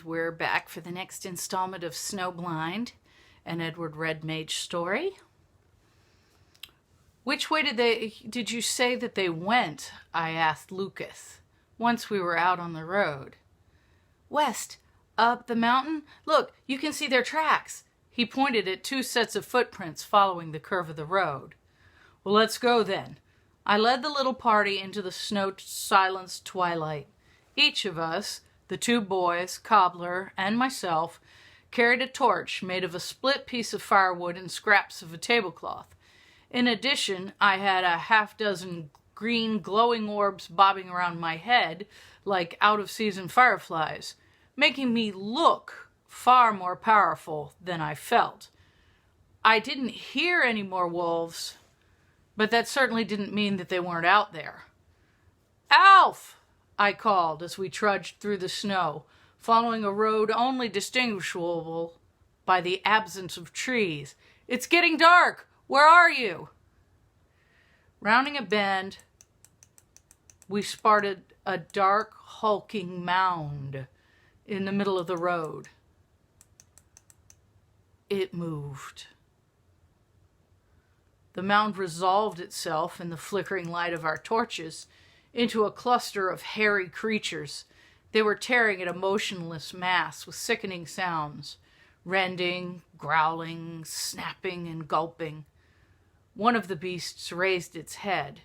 And we're back for the next installment of Snowblind, an Edward Red Mage story. Which way did you say that they went? I asked Lucas, once we were out on the road. West, up the mountain. Look, you can see their tracks. He pointed at 2 sets of footprints following the curve of the road. Well, let's go then. I led the little party into the snow-silenced twilight. Each of us, the 2 boys, Cobbler, and myself, carried a torch made of a split piece of firewood and scraps of a tablecloth. In addition, I had a half-dozen green glowing orbs bobbing around my head like out-of-season fireflies, making me look far more powerful than I felt. I didn't hear any more wolves, but that certainly didn't mean that they weren't out there. Alf! I called as we trudged through the snow, following a road only distinguishable by the absence of trees. It's getting dark! Where are you? Rounding a bend, we spotted a dark, hulking mound in the middle of the road. It moved. The mound resolved itself in the flickering light of our torches into a cluster of hairy creatures. They were tearing at a motionless mass with sickening sounds, rending, growling, snapping, and gulping. One of the beasts raised its head.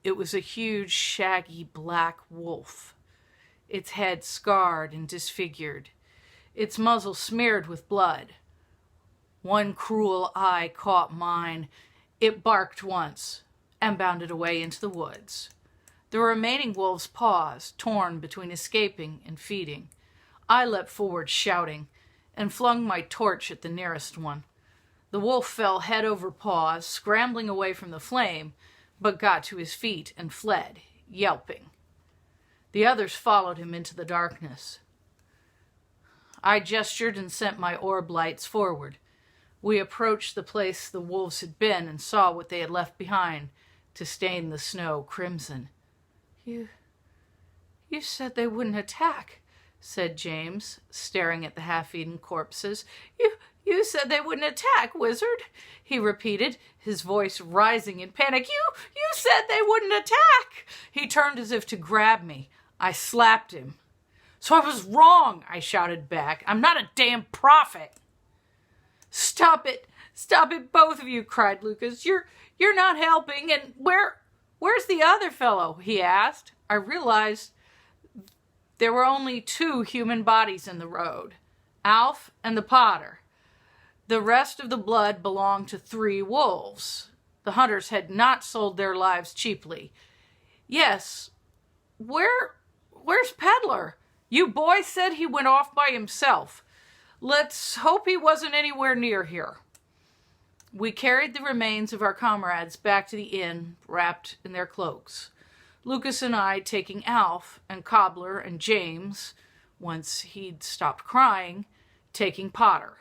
It was a huge, shaggy black wolf, its head scarred and disfigured, its muzzle smeared with blood. One cruel eye caught mine. It barked once and bounded away into the woods. The remaining wolves paused, torn between escaping and feeding. I leapt forward shouting and flung my torch at the nearest one. The wolf fell head over paws, scrambling away from the flame, but got to his feet and fled, yelping. The others followed him into the darkness. I gestured and sent my orb lights forward. We approached the place the wolves had been and saw what they had left behind to stain the snow crimson. You said they wouldn't attack, said James, staring at the half-eaten corpses. You said they wouldn't attack, wizard, he repeated, his voice rising in panic. You said they wouldn't attack. He turned as if to grab me. I slapped him. So I was wrong, I shouted back. I'm not a damn prophet. Stop it, both of you, cried Lucas. You're not helping, and where's the other fellow, he asked. I realized there were only 2 human bodies in the road, Alf and the potter. The rest of the blood belonged to 3 wolves. The hunters had not sold their lives cheaply. Yes, where's Peddler? You boys said he went off by himself. Let's hope he wasn't anywhere near here. We carried the remains of our comrades back to the inn, wrapped in their cloaks. Lucas and I taking Alf and Cobbler and James, once he'd stopped crying, taking Potter.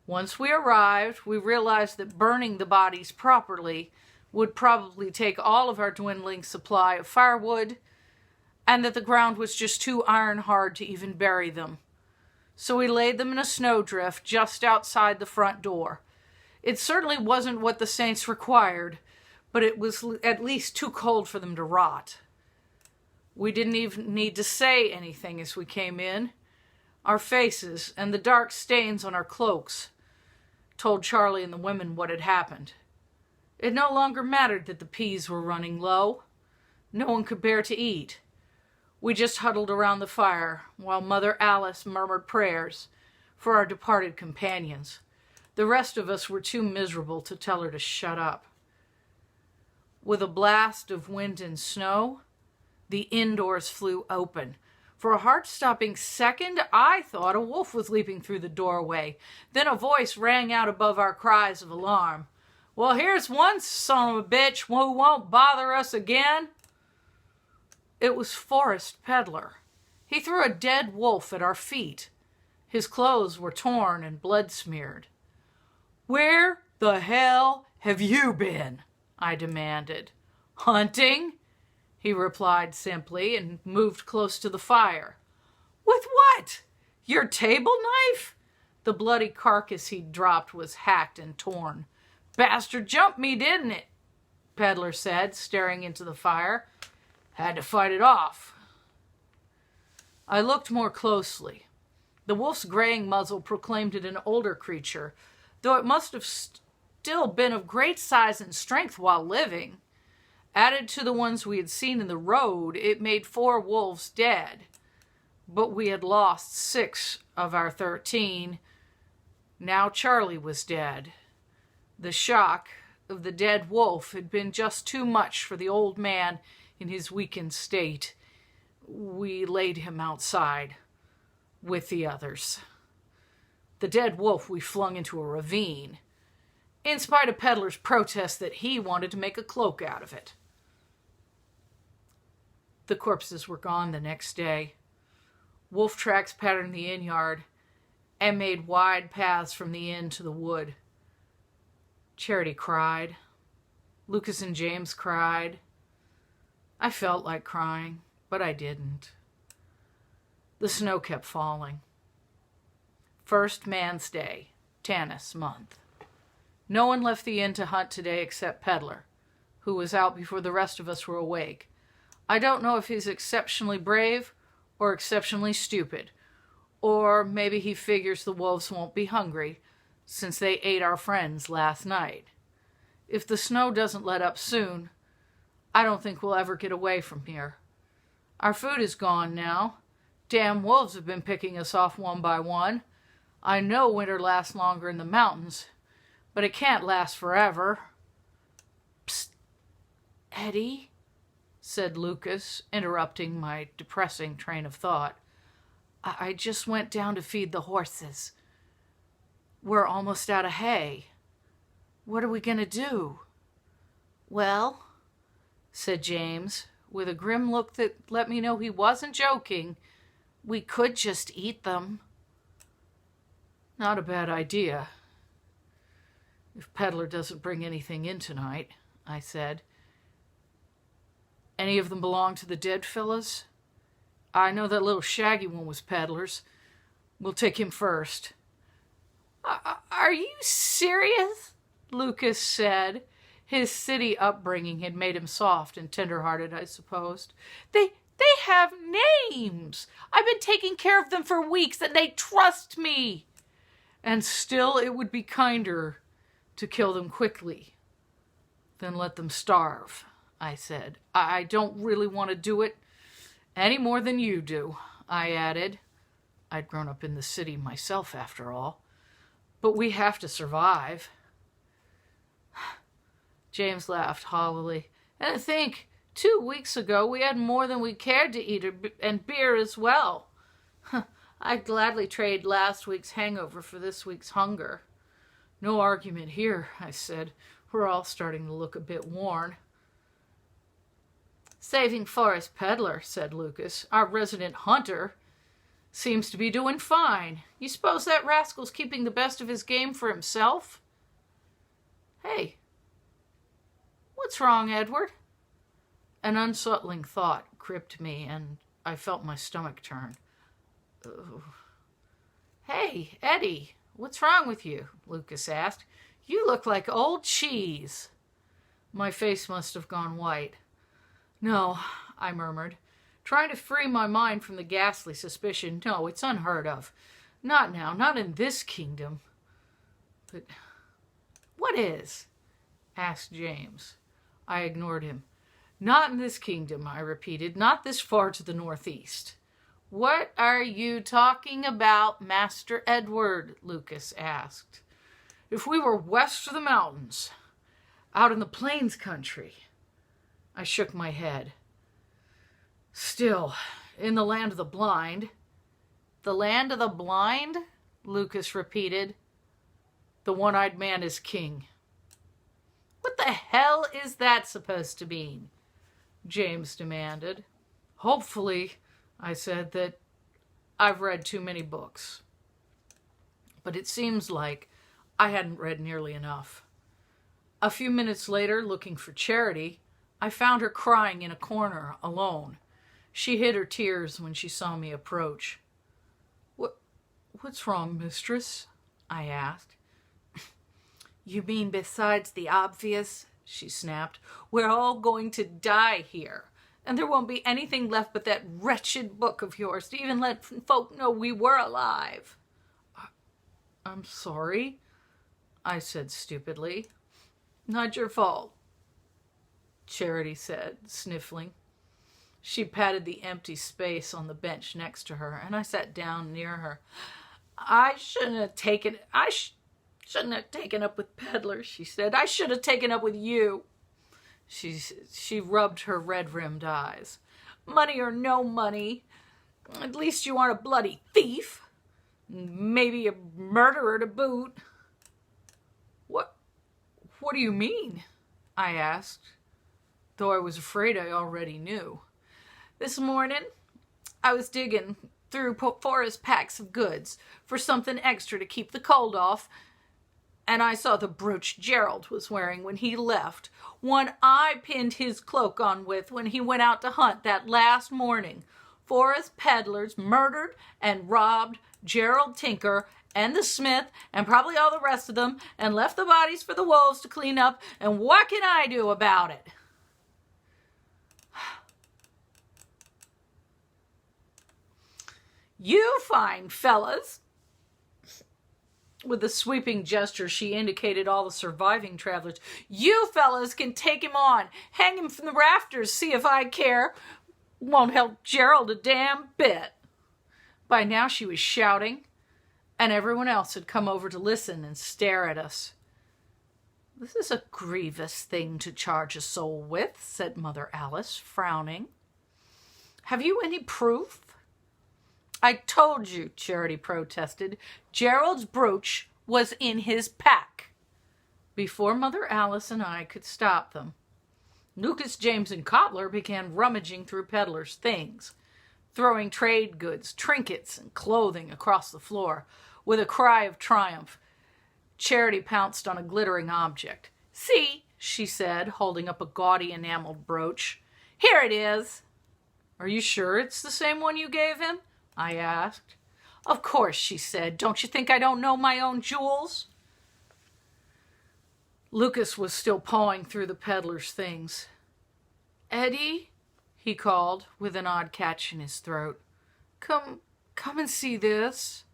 Once we arrived, we realized that burning the bodies properly would probably take all of our dwindling supply of firewood, and that the ground was just too iron-hard to even bury them. So we laid them in a snowdrift just outside the front door. It certainly wasn't what the saints required, but it was at least too cold for them to rot. We didn't even need to say anything as we came in. Our faces and the dark stains on our cloaks told Charlie and the women what had happened. It no longer mattered that the peas were running low. No one could bear to eat. We just huddled around the fire while Mother Alice murmured prayers for our departed companions. The rest of us were too miserable to tell her to shut up. With a blast of wind and snow, the indoors flew open. For a heart-stopping second, I thought a wolf was leaping through the doorway. Then a voice rang out above our cries of alarm. Well, here's one son of a bitch who won't bother us again. It was Forrest Peddler. He threw a dead wolf at our feet. His clothes were torn and blood-smeared. Where the hell have you been? I demanded. Hunting, he replied simply and moved close to the fire. With what? Your table knife? The bloody carcass he'd dropped was hacked and torn. Bastard jumped me, didn't it? Peddler said, staring into the fire. Had to fight it off. I looked more closely. The wolf's graying muzzle proclaimed it an older creature, though it must have still been of great size and strength while living. Added to the ones we had seen in the road, it made 4 wolves dead. But we had lost 6 of our 13. Now Charlie was dead. The shock of the dead wolf had been just too much for the old man in his weakened state. We laid him outside with the others. The dead wolf we flung into a ravine, in spite of Peddler's protest that he wanted to make a cloak out of it. The corpses were gone the next day. Wolf tracks patterned the inn yard and made wide paths from the inn to the wood. Charity cried. Lucas and James cried. I felt like crying, but I didn't. The snow kept falling. First Man's Day, Tanis month. No one left the inn to hunt today except Peddler, who was out before the rest of us were awake. I don't know if he's exceptionally brave or exceptionally stupid, or maybe he figures the wolves won't be hungry since they ate our friends last night. If the snow doesn't let up soon, I don't think we'll ever get away from here. Our food is gone now. Damn wolves have been picking us off one by one. I know winter lasts longer in the mountains, but it can't last forever. Psst, Eddie, said Lucas, interrupting my depressing train of thought. I just went down to feed the horses. We're almost out of hay. What are we going to do? Well, said James, with a grim look that let me know he wasn't joking, we could just eat them. Not a bad idea. If Peddler doesn't bring anything in tonight, I said. Any of them belong to the dead fellas? I know that little shaggy one was Peddler's. We'll take him first. Are you serious? Lucas said. His city upbringing had made him soft and tender-hearted, I supposed. They have names. I've been taking care of them for weeks, and they trust me. And still it would be kinder to kill them quickly than let them starve, I said. I don't really want to do it any more than you do, I added. I'd grown up in the city myself, after all. But we have to survive. James laughed hollowly. And I think 2 weeks ago we had more than we cared to eat, and beer as well. I'd gladly trade last week's hangover for this week's hunger. No argument here, I said. We're all starting to look a bit worn. Saving Forest Peddler, said Lucas, our resident hunter, seems to be doing fine. You suppose that rascal's keeping the best of his game for himself? Hey, what's wrong, Edward? An unsettling thought gripped me, and I felt my stomach turn. Hey, Eddie, what's wrong with you? Lucas asked. You look like old cheese. My face must have gone white. No, I murmured, trying to free my mind from the ghastly suspicion. No, it's unheard of. Not now, not in this kingdom. But what is? Asked James. I ignored him. Not in this kingdom, I repeated, not this far to the northeast. What are you talking about, Master Edward? Lucas asked. If we were west of the mountains, out in the plains country. I shook my head. Still, in the land of the blind. The land of the blind? Lucas repeated. The one-eyed man is king. What the hell is that supposed to mean? James demanded. Hopefully, I said, that I've read too many books. But it seems like I hadn't read nearly enough. A few minutes later, looking for Charity, I found her crying in a corner, alone. She hid her tears when she saw me approach. What's wrong, mistress? I asked. You mean besides the obvious? She snapped. We're all going to die here, and there won't be anything left but that wretched book of yours to even let folk know we were alive. I'm sorry, I said stupidly. Not your fault, Charity said, sniffling. She patted the empty space on the bench next to her, and I sat down near her. I shouldn't have taken up with peddlers, she said. I should have taken up with you. She rubbed her red-rimmed eyes. Money or no money, at least you aren't a bloody thief. Maybe a murderer to boot. What do you mean? I asked, though I was afraid I already knew. This morning, I was digging through forest packs of goods for something extra to keep the cold off, and I saw the brooch Gerald was wearing when he left, one I pinned his cloak on with when he went out to hunt that last morning. Forest peddlers murdered and robbed Gerald Tinker and the smith and probably all the rest of them and left the bodies for the wolves to clean up, and what can I do about it? You fine fellas. With a sweeping gesture, she indicated all the surviving travelers. You fellas can take him on. Hang him from the rafters, see if I care. Won't help Gerald a damn bit. By now she was shouting, and everyone else had come over to listen and stare at us. This is a grievous thing to charge a soul with, said Mother Alice, frowning. Have you any proof? I told you, Charity protested. Gerald's brooch was in his pack. Before Mother Alice and I could stop them, Lucas, James, and Cobbler began rummaging through peddlers' things, throwing trade goods, trinkets, and clothing across the floor. With a cry of triumph, Charity pounced on a glittering object. See, she said, holding up a gaudy enameled brooch. Here it is. Are you sure it's the same one you gave him? I asked. Of course, she said. Don't you think I don't know my own jewels? Lucas was still pawing through the peddler's things. Eddie, he called, with an odd catch in his throat. Come and see this.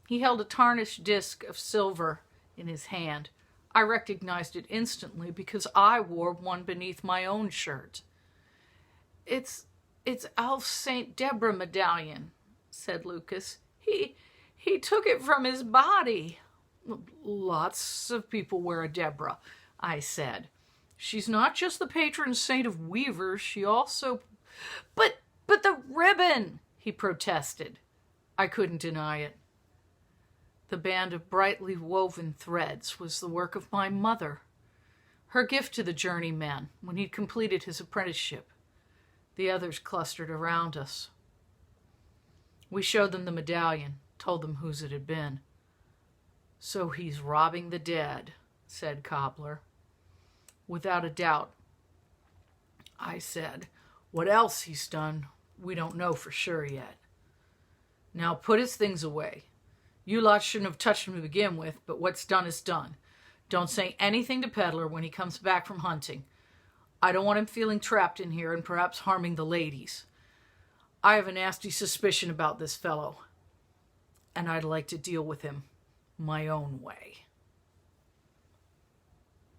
He held a tarnished disc of silver in his hand. I recognized it instantly because I wore one beneath my own shirt. It's Alf St. Deborah medallion, said Lucas. He took it from his body. Lots of people wear a Deborah, I said. She's not just the patron saint of weavers, she also... But the ribbon, he protested. I couldn't deny it. The band of brightly woven threads was the work of my mother, her gift to the journeyman when he'd completed his apprenticeship. The others clustered around us. We showed them the medallion, told them whose it had been. So he's robbing the dead, said Cobbler. Without a doubt, I said. What else he's done, we don't know for sure yet. Now put his things away. You lot shouldn't have touched him to begin with, but what's done is done. Don't say anything to Peddler when he comes back from hunting. I don't want him feeling trapped in here and perhaps harming the ladies. I have a nasty suspicion about this fellow, and I'd like to deal with him my own way.